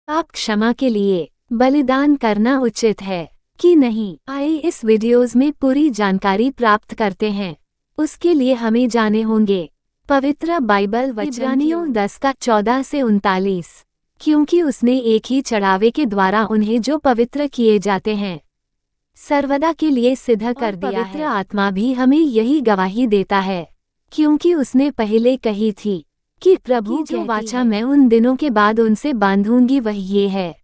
आप क्षमा के लिए बलिदान करना उचित है कि नहीं? आइए इस वीडियोस में पूरी जानकारी प्राप्त करते हैं। उसके लिए हमें जाने होंगे पवित्र बाइबल वचन इब्रानियों 10 का 14 से 39, क्योंकि उसने एक ही चढ़ावे के द्वारा उन्हें जो पवित्र किए जाते हैं सर्वदा के लिए सिद्ध कर दिया है। पवित्र आत्मा भी हमें यही गवाही देता है, क्योंकि उसने पहले कही थी कि प्रभु जो वाचा मैं उन दिनों के बाद उनसे बांधूंगी वह ये है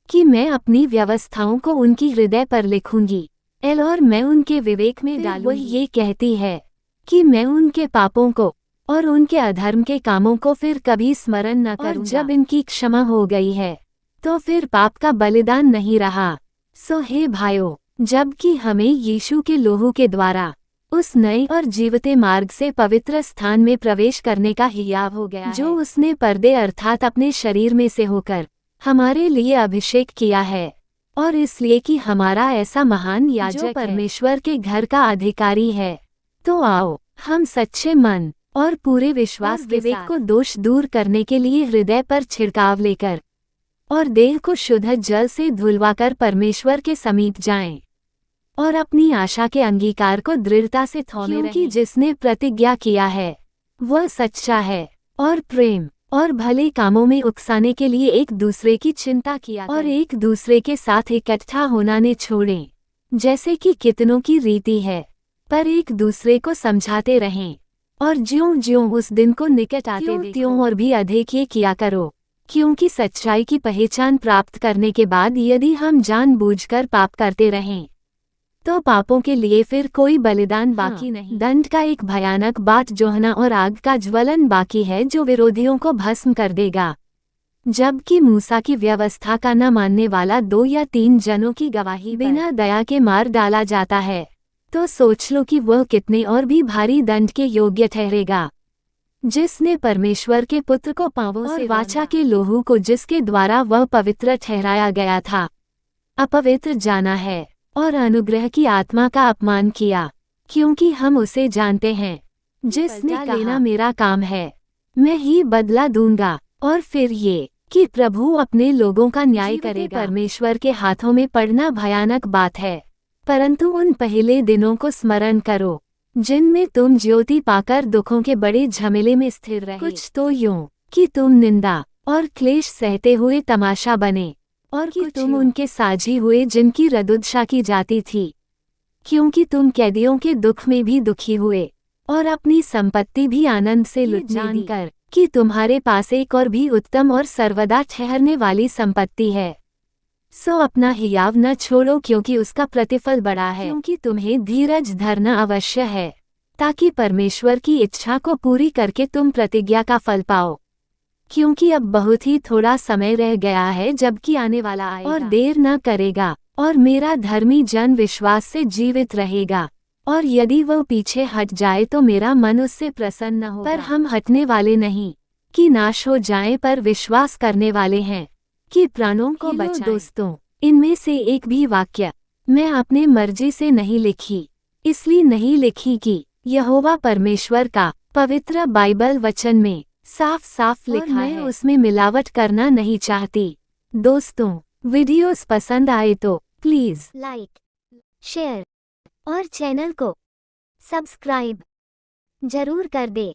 कि मैं अपनी व्यवस्थाओं को उनकी हृदय पर लिखूंगी और मैं उनके विवेक में डालूंगी। वह ये कहती है कि मैं उनके पापों को और उनके अधर्म के कामों को फिर कभी स्मरण न करूंगा। और जब इनकी क्षमा हो गई है तो फिर पाप का बलिदान नहीं रहा। सो हे भाइयों, जबकि हमें यीशु के लोहू के द्वारा उस नए और जीवते मार्ग से पवित्र स्थान में प्रवेश करने का हियाव हो गया जो उसने पर्दे अर्थात अपने शरीर में से होकर हमारे लिए अभिषेक किया है, और इसलिए कि हमारा ऐसा महान याजक परमेश्वर के घर का अधिकारी है। तो आओ हम सच्चे मन और पूरे विश्वास विवेक को दोष दूर करने के लिए हृदय पर छिड़काव लेकर और देह को शुद्ध जल से धुलवाकर परमेश्वर के समीप जाएं और अपनी आशा के अंगीकार को दृढ़ता से थामे रहें, क्योंकि जिसने प्रतिज्ञा किया है वह सच्चा है और प्रेम और भले कामों में उकसाने के लिए एक दूसरे की चिंता किया और एक दूसरे के साथ इकट्ठा होना ने छोड़ें, जैसे कि कितनों की रीति है, पर एक दूसरे को समझाते रहें, और ज्यों-ज्यों उस दिन को निकट आते त्यों और भी अधिक ये किया करो, क्योंकि सच्चाई की पहचान प्राप्त करने के बाद यदि हम जानबूझकर पाप करते रहें तो पापों के लिए फिर कोई बलिदान बाकी नहीं। दंड का एक भयानक बाट जोहना और आग का ज्वलन बाकी है जो विरोधियों को भस्म कर देगा। जबकि मूसा की व्यवस्था का न मानने वाला 2 या 3 जनों की गवाही बिना दया के मार डाला जाता है, तो सोच लो कि वह कितने और भी भारी दंड के योग्य ठहरेगा। जिसने परमेश्वर के पुत्र को पांवों से वाचा के लोहू को जिसके द्वारा वह पवित्र ठहराया गया था अपवित्र जाना है और अनुग्रह की आत्मा का अपमान किया, क्योंकि हम उसे जानते हैं जिसने लेना मेरा काम है, मैं ही बदला दूंगा। और फिर ये कि प्रभु अपने लोगों का न्याय करेगा। परमेश्वर के हाथों में पड़ना भयानक बात है, परंतु उन पहले दिनों को स्मरण करो जिनमें तुम ज्योति पाकर दुखों के बड़े झमेले में स्थिर रहे। कुछ तो यूं कि तुम निंदा और क्लेश सहते हुए तमाशा बने, और कि तुम उनके साझी हुए जिनकी रदुदशा की जाती थी, क्योंकि तुम कैदियों के दुख में भी दुखी हुए और अपनी संपत्ति भी आनंद से लुट जानकर कि तुम्हारे पास एक और भी उत्तम और सर्वदा ठहरने वाली संपत्ति है। सो अपना हियाव न छोड़ो, क्योंकि उसका प्रतिफल बड़ा है। क्योंकि तुम्हें धीरज धरना अवश्य है, ताकि परमेश्वर की इच्छा को पूरी करके तुम प्रतिज्ञा का फल पाओ। क्योंकि अब बहुत ही थोड़ा समय रह गया है जबकि आने वाला आएगा और देर न करेगा, और मेरा धर्मी जन विश्वास से जीवित रहेगा, और यदि वह पीछे हट जाए तो मेरा मन उससे प्रसन्न न होगा। पर हम हटने वाले नहीं कि नाश हो जाएं, पर विश्वास करने वाले हैं कि प्राणों को बचाएं। दोस्तों, इनमें से एक भी वाक्य मैं अपने मर्जी से नहीं लिखी, इसलिए नहीं लिखी कि यहोवा परमेश्वर का पवित्र बाइबल वचन में साफ साफ लिखा है। मैं उसमें मिलावट करना नहीं चाहती। दोस्तों, वीडियोस पसंद आए तो प्लीज लाइक, शेयर और चैनल को सब्सक्राइब जरूर कर दे।